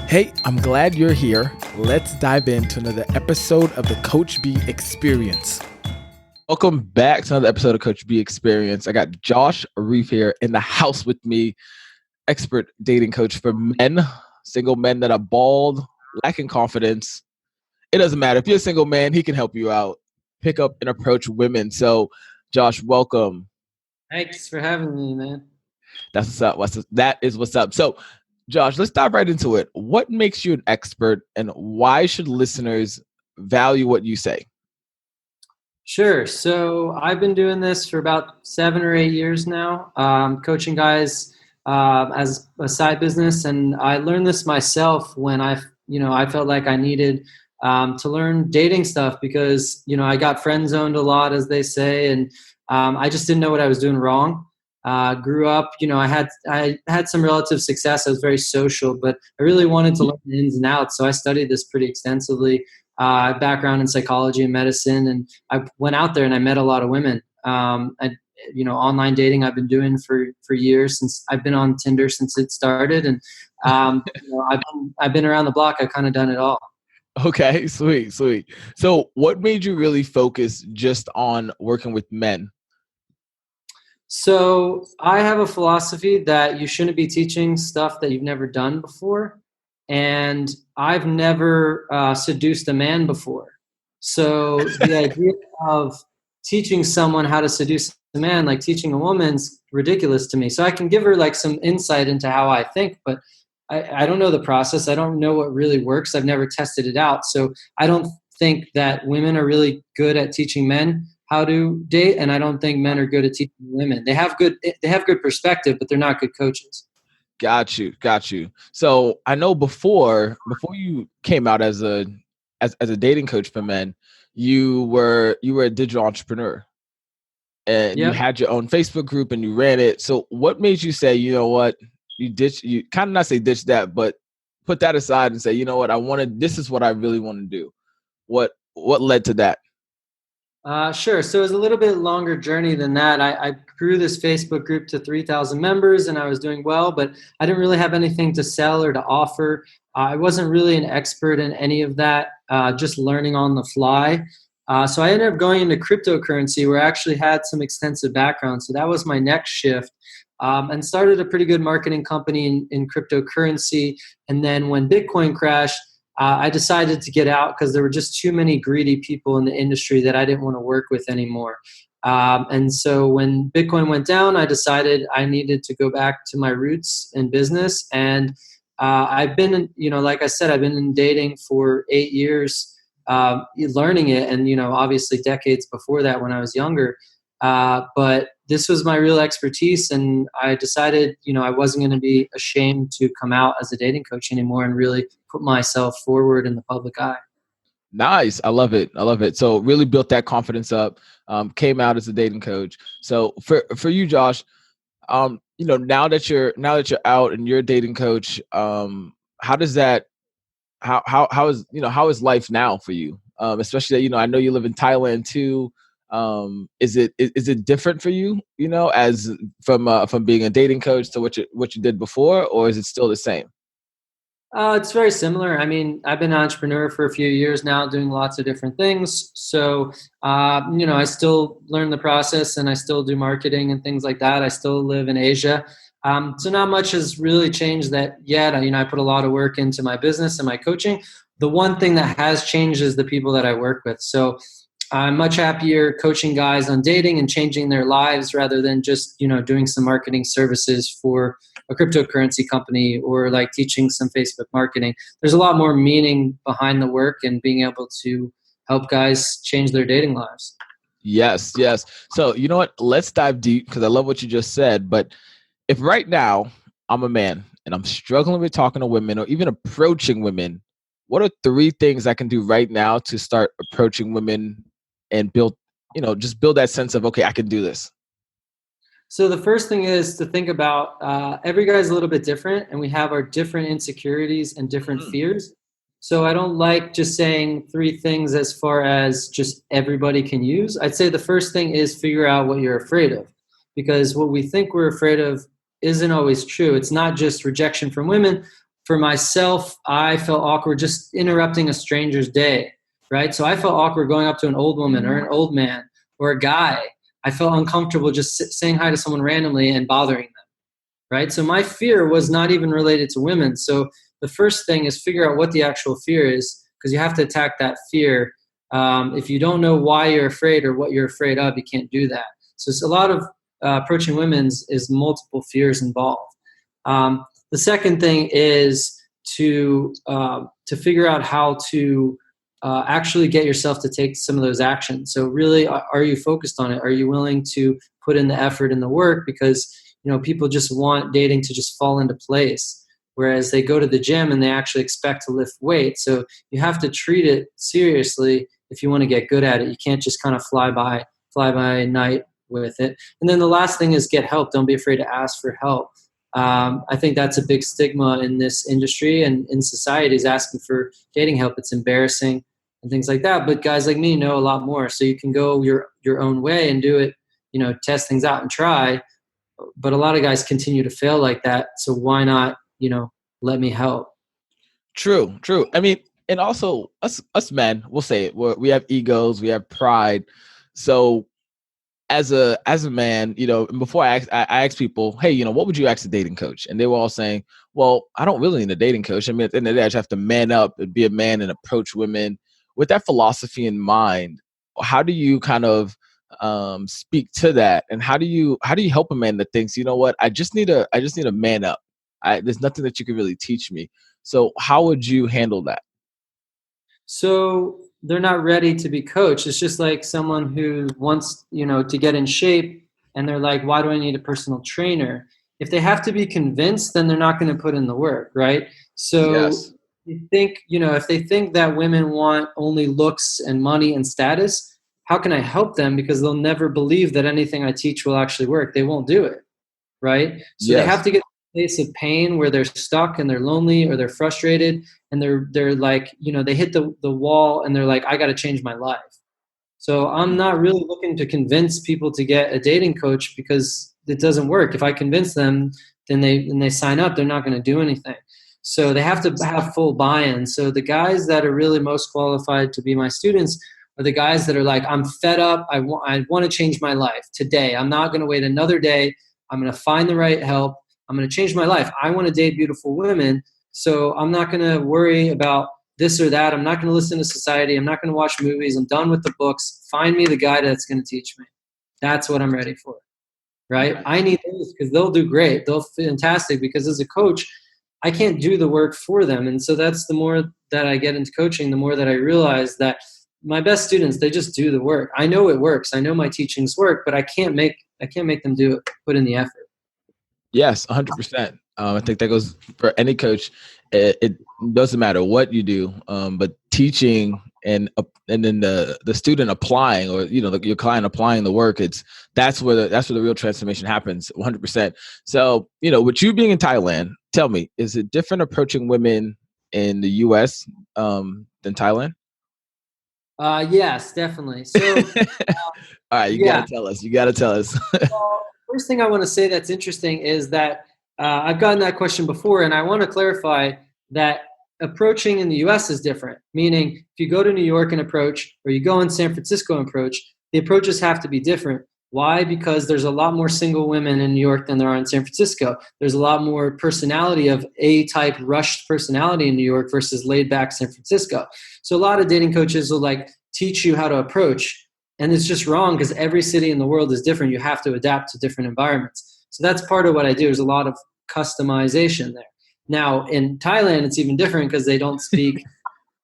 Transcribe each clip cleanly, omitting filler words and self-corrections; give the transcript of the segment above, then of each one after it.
Hey, I'm glad you're here. Let's dive into another episode of the Coach B Experience. Welcome back to another episode of Coach B Experience. I got Josh Reif here in the house with me, expert dating coach for men, single men that are bald, lacking confidence. It doesn't matter. If you're a single man, he can help you out. Pick up and approach women. So, Josh, welcome. Thanks for having me, man. That's what's up. That is what's up. So, Josh, let's dive right into it. What makes you an expert, and why should listeners value what you say? Sure. So I've been doing this for about 7 or 8 years now, coaching guys as a side business, and I learned this myself when I felt like I needed to learn dating stuff because I got friend zoned a lot, as they say, and I just didn't know what I was doing wrong. Grew up, I had some relative success. I was very social, but I really wanted to learn the ins and outs. So I studied this pretty extensively. Background in psychology and medicine, and I went out there and I met a lot of women. Online dating I've been doing for years, since I've been on Tinder since it started, and I've been around the block. I've kind of done it all. Okay, sweet, sweet. So, what made you really focus just on working with men? So I have a philosophy that you shouldn't be teaching stuff that you've never done before. And I've never seduced a man before. So the idea of teaching someone how to seduce a man, like teaching a woman's ridiculous to me. So I can give her like some insight into how I think, but I don't know the process. I don't know what really works. I've never tested it out. So I don't think that women are really good at teaching men how to date, and I don't think men are good at teaching women. They have good perspective, but they're not good coaches. Got you, got you. So, I know before you came out as a dating coach for men, you were a digital entrepreneur, and you Yep. had your own Facebook group and you ran it. So, what made you say, you know what, you kind of not say ditch that, but put that aside and say, you know what, this is what I really want to do. What led to that? Sure. So it was a little bit longer journey than that. I grew this Facebook group to 3,000 members, and I was doing well, but I didn't really have anything to sell or to offer. I wasn't really an expert in any of that, just learning on the fly. So I ended up going into cryptocurrency, where I actually had some extensive background. So that was my next shift, and started a pretty good marketing company in cryptocurrency. And then when Bitcoin crashed, I decided to get out because there were just too many greedy people in the industry that I didn't want to work with anymore. And so when Bitcoin went down, I decided I needed to go back to my roots in business. And I've been, like I said, I've been in dating for 8 years, learning it. And, obviously decades before that when I was younger. But this was my real expertise, and I decided, I wasn't going to be ashamed to come out as a dating coach anymore and really put myself forward in the public eye. Nice. I love it. I love it. So really built that confidence up. Came out as a dating coach. So for you, Josh, now that you're out and you're a dating coach, how does that how is life now for you? Especially that, I know you live in Thailand too. Is it different for you? As from being a dating coach to what you did before, or is it still the same? It's very similar. I mean, I've been an entrepreneur for a few years now, doing lots of different things. So, I still learn the process, and I still do marketing and things like that. I still live in Asia. So not much has really changed that yet. I put a lot of work into my business and my coaching. The one thing that has changed is the people that I work with. So I'm much happier coaching guys on dating and changing their lives rather than just, doing some marketing services for a cryptocurrency company or like teaching some Facebook marketing. There's a lot more meaning behind the work and being able to help guys change their dating lives. Yes, yes. So you know what? Let's dive deep because I love what you just said. But if right now I'm a man and I'm struggling with talking to women or even approaching women, what are three things I can do right now to start approaching women and just build that sense of, okay, I can do this? So the first thing is to think about every guy's a little bit different, and we have our different insecurities and different Mm. fears. So I don't like just saying three things as far as just everybody can use. I'd say the first thing is figure out what you're afraid of, because what we think we're afraid of isn't always true. It's not just rejection from women. for myself, I felt awkward just interrupting a stranger's day, right? So I felt awkward going up to an old woman or an old man or a guy. I felt uncomfortable just saying hi to someone randomly and bothering them, right? So my fear was not even related to women. So the first thing is figure out what the actual fear is, because you have to attack that fear. If you don't know why you're afraid or what you're afraid of, you can't do that. So it's a lot of approaching women's is multiple fears involved. The second thing is to figure out how to actually get yourself to take some of those actions. So really, are you focused on it? Are you willing to put in the effort and the work? Because people just want dating to just fall into place, whereas they go to the gym and they actually expect to lift weight. So you have to treat it seriously if you want to get good at it. You can't just kind of fly by night with it. And then the last thing is get help. Don't be afraid to ask for help. I think that's a big stigma in this industry and in society, is asking for dating help. It's embarrassing and things like that. But guys like me know a lot more. So you can go your own way and do it, test things out and try. But a lot of guys continue to fail like that. So why not, let me help? True. I mean, and also us men, we'll say it. We have egos, we have pride. So as a man, and before I asked people, hey, what would you ask a dating coach? And they were all saying, well, I don't really need a dating coach. I mean, at the end of the day, I just have to man up and be a man and approach women with that philosophy in mind. How do you kind of speak to that, and how do you help a man that thinks, what, I just need a man up. There's nothing that you can really teach me. So how would you handle that? So they're not ready to be coached. It's just like someone who wants, to get in shape, and they're like, why do I need a personal trainer? If they have to be convinced, then they're not going to put in the work, right? So Yes. you think, if they think that women want only looks and money and status, how can I help them? Because they'll never believe that anything I teach will actually work. They won't do it, right? So they have Yes. to get to a place of pain where they're stuck and they're lonely or they're frustrated, and they're like, they hit the wall and they're like, I got to change my life. So I'm not really looking to convince people to get a dating coach, because it doesn't work. If I convince them, then they sign up, they're not going to do anything. So they have to have full buy-in. So the guys that are really most qualified to be my students are the guys that are like, I'm fed up. I want to change my life today. I'm not going to wait another day. I'm going to find the right help. I'm going to change my life. I want to date beautiful women. So I'm not going to worry about this or that. I'm not going to listen to society. I'm not going to watch movies. I'm done with the books. Find me the guy that's going to teach me. That's what I'm ready for, right? Okay. I need those because they'll do great. They'll fantastic, because as a coach, I can't do the work for them. And so that's the more that I get into coaching, the more that I realize that my best students, they just do the work. I know it works. I know my teachings work, but I can't make them do it, put in the effort. Yes, 100%. I think that goes for any coach. It doesn't matter what you do, but teaching and then the student applying, or your client applying the work, that's where the real transformation happens. 100%. So with you being in Thailand, tell me, is it different approaching women in the U.S. Than Thailand? Yes, definitely. So All right, you got to yeah. tell us. You got to tell us. Well, first thing I want to say that's interesting is that I've gotten that question before, and I want to clarify that approaching in the US is different. Meaning, if you go to New York and approach, or you go in San Francisco and approach, the approaches have to be different. Why? Because there's a lot more single women in New York than there are in San Francisco. There's a lot more personality of A-type rushed personality in New York versus laid back San Francisco. So a lot of dating coaches will like teach you how to approach, and it's just wrong, because every city in the world is different. You have to adapt to different environments. So that's part of what I do. There's a lot of customization there. Now, in Thailand, it's even different because they don't speak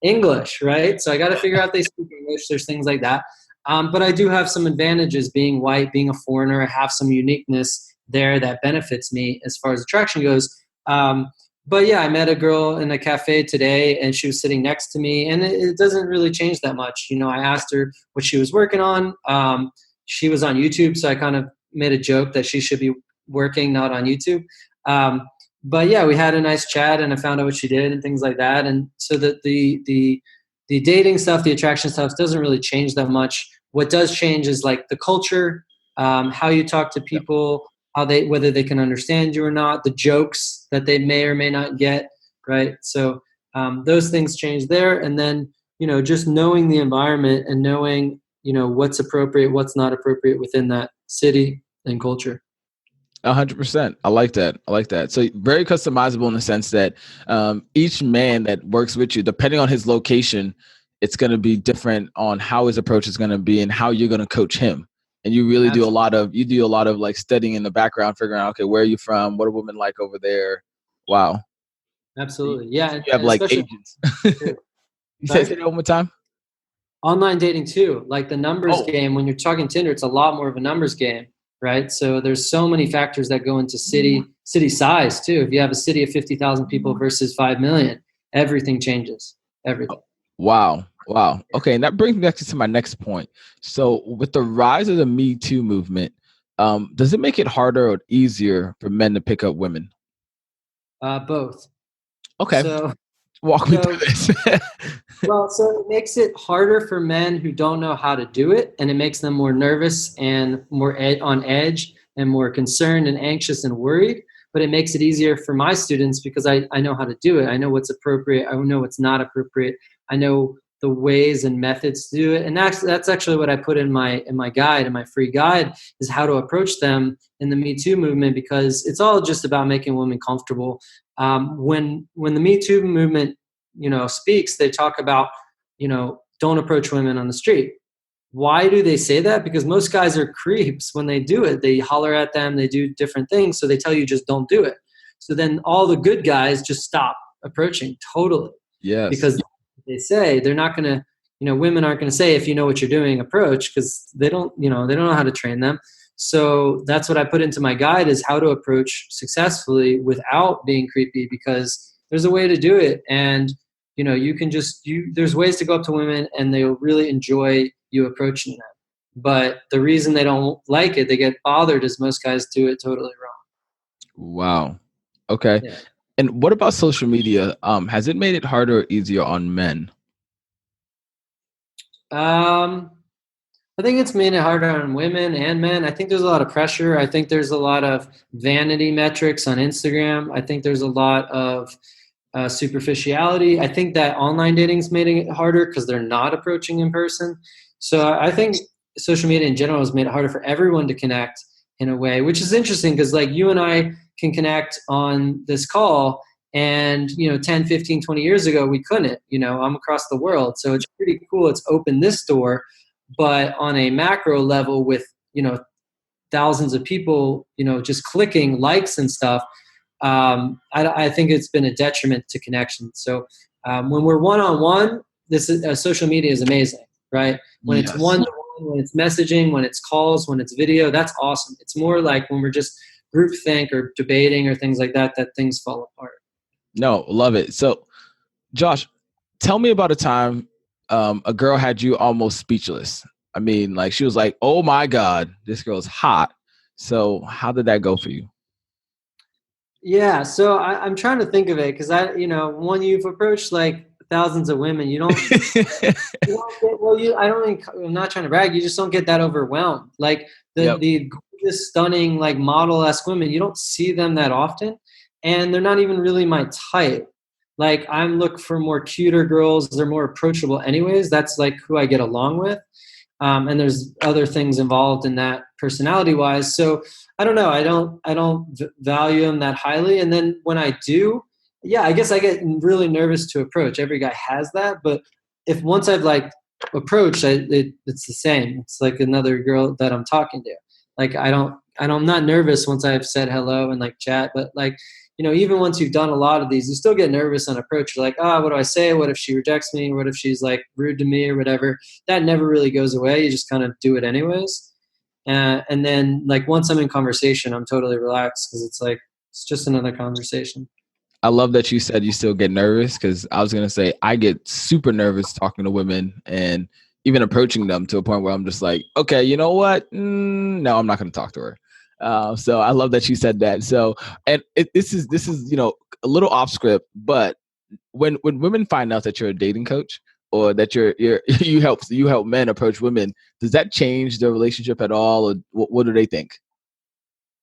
English, right? So I got to figure out they speak English. There's things like that. But I do have some advantages being white, being a foreigner. I have some uniqueness there that benefits me as far as attraction goes. But yeah, I met a girl in a cafe today, and she was sitting next to me, and it doesn't really change that much. I asked her what she was working on. She was on YouTube, so I kind of made a joke that she should be working, not on YouTube. But yeah, we had a nice chat, and I found out what she did and things like that. And so the dating stuff, the attraction stuff doesn't really change that much. What does change is like the culture, how you talk to people, whether they can understand you or not, the jokes that they may or may not get. right? So those things change there. And then, just knowing the environment and knowing, what's appropriate, what's not appropriate within that city and culture. 100%. I like that. I like that. So very customizable in the sense that each man that works with you, depending on his location, it's going to be different on how his approach is going to be and how you're going to coach him. And you really do a Absolutely. lot of like studying in the background, figuring out, okay, where are you from? What are women like over there? Wow. Absolutely. Yeah. So And you have like especially, agents. too. You say Sorry? that one more time? Online dating too, like the numbers Oh, game. When you're talking Tinder, it's a lot more of a numbers game, right? So there's so many factors that go into city size too. If you have a city of 50,000 people versus 5 million, everything changes. Everything. wow. Wow. Okay. And that brings me back to my next point. So with the rise of the Me Too movement, does it make it harder or easier for men to pick up women? Both. Okay. So Walk me through so this. Well, so it makes it harder for men who don't know how to do it, and it makes them more nervous and more on edge and more concerned and anxious and worried. But it makes it easier for my students because I know how to do it. I know what's appropriate. I know what's not appropriate. I know the ways and methods to do it. And that's actually what I put in my guide, in my free guide, is how to approach them in the Me Too movement, because it's all just about making women comfortable. When the Me Too movement speaks, they talk about, don't approach women on the street. Why do they say that? Because most guys are creeps when they do it. They holler at them, they do different things, so they tell you just don't do it. So then all the good guys just stop approaching totally, Yes. because they say they're not going to, women aren't going to say, if you know what you're doing, approach, because they don't know how to train them. So that's what I put into my guide, is how to approach successfully without being creepy, because there's a way to do it. And you can there's ways to go up to women and they'll really enjoy you approaching them. But the reason they don't like it, they get bothered, is most guys do it totally wrong. Wow. Okay. Yeah. And what about social media? Has it made it harder or easier on men? Um, I think it's made it harder on women and men. I think there's a lot of pressure. I think there's a lot of vanity metrics on Instagram. I think there's a lot of superficiality. I think that online dating's made it harder because they're not approaching in person. So I think social media in general has made it harder for everyone to connect in a way, which is interesting because like you and I can connect on this call, and 10, 15, 20 years ago we couldn't. I'm across the world. So it's pretty cool. It's opened this door, but on a macro level with, thousands of people, just clicking likes and stuff, I think it's been a detriment to connection. So when we're one-on-one, this is social media is amazing, right? When it's Yes. one-to-one, when it's messaging, when it's calls, when it's video, that's awesome. It's more like when we're just groupthink or debating or things like that, that things fall apart. No, love it. So, Josh, tell me about a time a girl had you almost speechless. I mean, like she was like, "Oh my God, this girl's hot." So, how did that go for you? Yeah, so I'm trying to think of it because when you've approached like thousands of women, you don't get, well, I don't think, I'm not trying to brag, you just don't get that overwhelmed. Like the Yep. the gorgeous, stunning, like model-esque women, you don't see them that often, and they're not even really my type. Like I'm looking for more cuter girls. They're more approachable, anyways. That's like who I get along with. And there's other things involved in that personality wise. So I don't know. I don't value them that highly. And then when I do, yeah, I guess I get really nervous to approach. Every guy has that, but if once I've like approached, it's the same. It's like another girl that I'm talking to. Like I'm not nervous once I've said hello and like chat, but like, even once you've done a lot of these, you still get nervous on approach. You're like, what do I say? What if she rejects me? What if she's like rude to me or whatever? That never really goes away. You just kind of do it anyways. And then like once I'm in conversation, I'm totally relaxed because it's like, it's just another conversation. I love that you said you still get nervous because I was gonna say I get super nervous talking to women and even approaching them to a point where I'm just like, okay, you know what? No, I'm not gonna talk to her. So I love that you said that. So, and this is a little off script, but when women find out that you're a dating coach or that you're you help men approach women, does that change the relationship at all, or what do they think?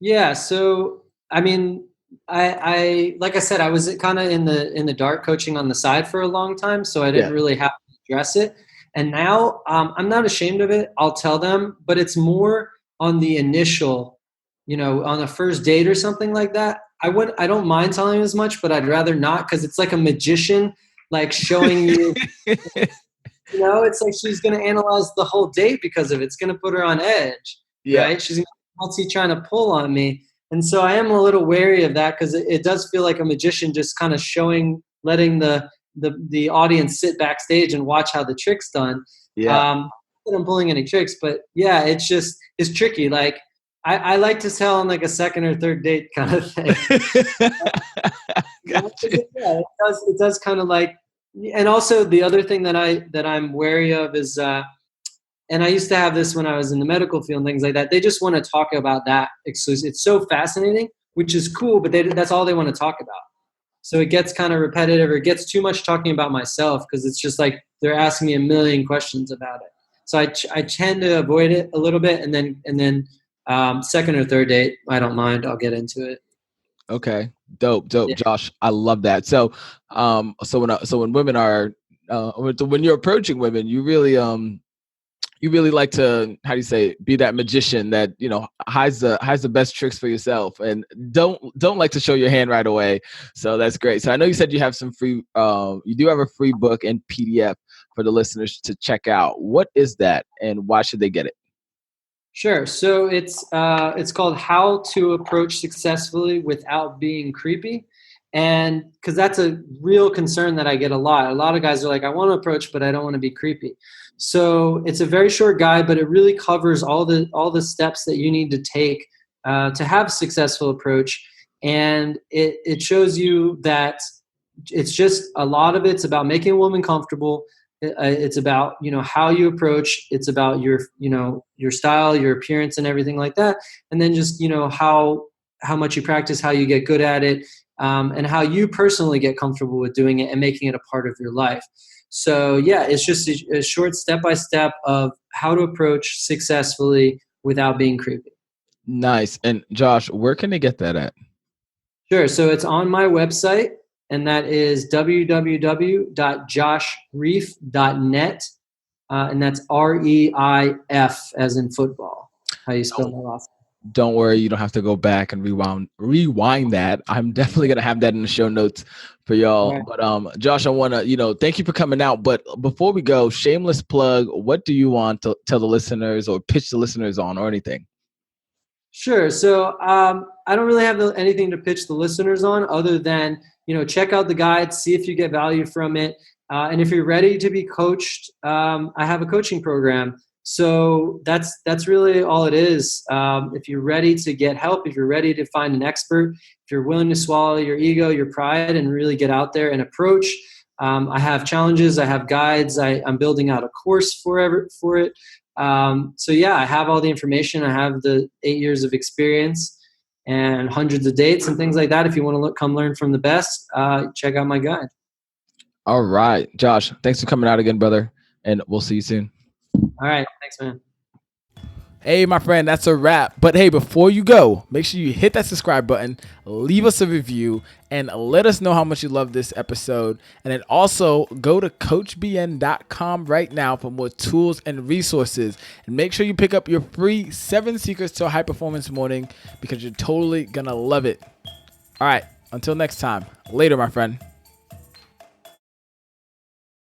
Yeah. So, I mean, I like I said, I was kind of in the dark coaching on the side for a long time, so I didn't Yeah. really have to address it. And now I'm not ashamed of it. I'll tell them, but it's more on the initial, on the first date or something like that. I don't mind telling them as much, but I'd rather not because it's like a magician, like showing you. It's like she's going to analyze the whole date because of it. It's going to put her on edge, Yeah. right? She's constantly trying to pull on me. And so I am a little wary of that because it does feel like a magician just kind of letting the audience sit backstage and watch how the trick's done. Yeah. Not that I'm pulling any tricks, but yeah, it's tricky. Like I like to tell on like a second or third date kind of thing. Gotcha. Yeah, it does kind of like, and also the other thing that I'm wary of is and I used to have this when I was in the medical field and things like that. They just want to talk about that exclusive. It's so fascinating, which is cool, but that's all they want to talk about. So it gets kind of repetitive, or it gets too much talking about myself because it's just like they're asking me a million questions about it. So I tend to avoid it a little bit, and then second or third date, I don't mind. I'll get into it. Okay. Dope, Yeah. Josh. I love that. So when women are when you're approaching women, you really like to, how do you say it, be that magician that hides the best tricks for yourself, and don't like to show your hand right away. So that's great. So I know you said you have some free you do have a free book and PDF for the listeners to check out. What is that, and why should they get it? Sure. So it's called How to Approach Successfully Without Being Creepy. And because that's a real concern that I get a lot. A lot of guys are like, I want to approach, but I don't want to be creepy. So it's a very short guide, but it really covers all the steps that you need to take to have a successful approach. And it shows you that it's just a lot of it's about making a woman comfortable. It's about how you approach. It's about your style, your appearance, and everything like that. And then just how much you practice, how you get good at it, and how you personally get comfortable with doing it and making it a part of your life. So yeah, it's just a short step by step of how to approach successfully without being creepy. Nice. And Josh, where can they get that at? Sure. So it's on my website, and that is www.joshreif.net. And that's REIF as in football. How you spell my last Don't worry, you don't have to go back and rewind that. I'm definitely gonna have that in the show notes for y'all. name. But Josh, I wanna, thank you for coming out. But before we go, shameless plug, what do you want to tell the listeners or pitch the listeners on, or anything? Sure. So I don't really have anything to pitch the listeners on other than, check out the guide, see if you get value from it. And if you're ready to be coached, I have a coaching program. So that's really all it is. If you're ready to get help, if you're ready to find an expert, if you're willing to swallow your ego, your pride, and really get out there and approach, I have challenges, I have guides, I'm building out a course for it. So yeah, I have all the information. I have the 8 years of experience and hundreds of dates and things like that. If you want to come learn from the best, check out my guide. All right, Josh, thanks for coming out again, brother, and we'll see you soon. All right. Thanks, man. Hey, my friend, that's a wrap. But hey, before you go, make sure you hit that subscribe button, leave us a review, and let us know how much you love this episode. And then also go to coachbn.com right now for more tools and resources. And make sure you pick up your free 7 Secrets to a High Performance Morning, because you're totally going to love it. All right, until next time. Later, my friend.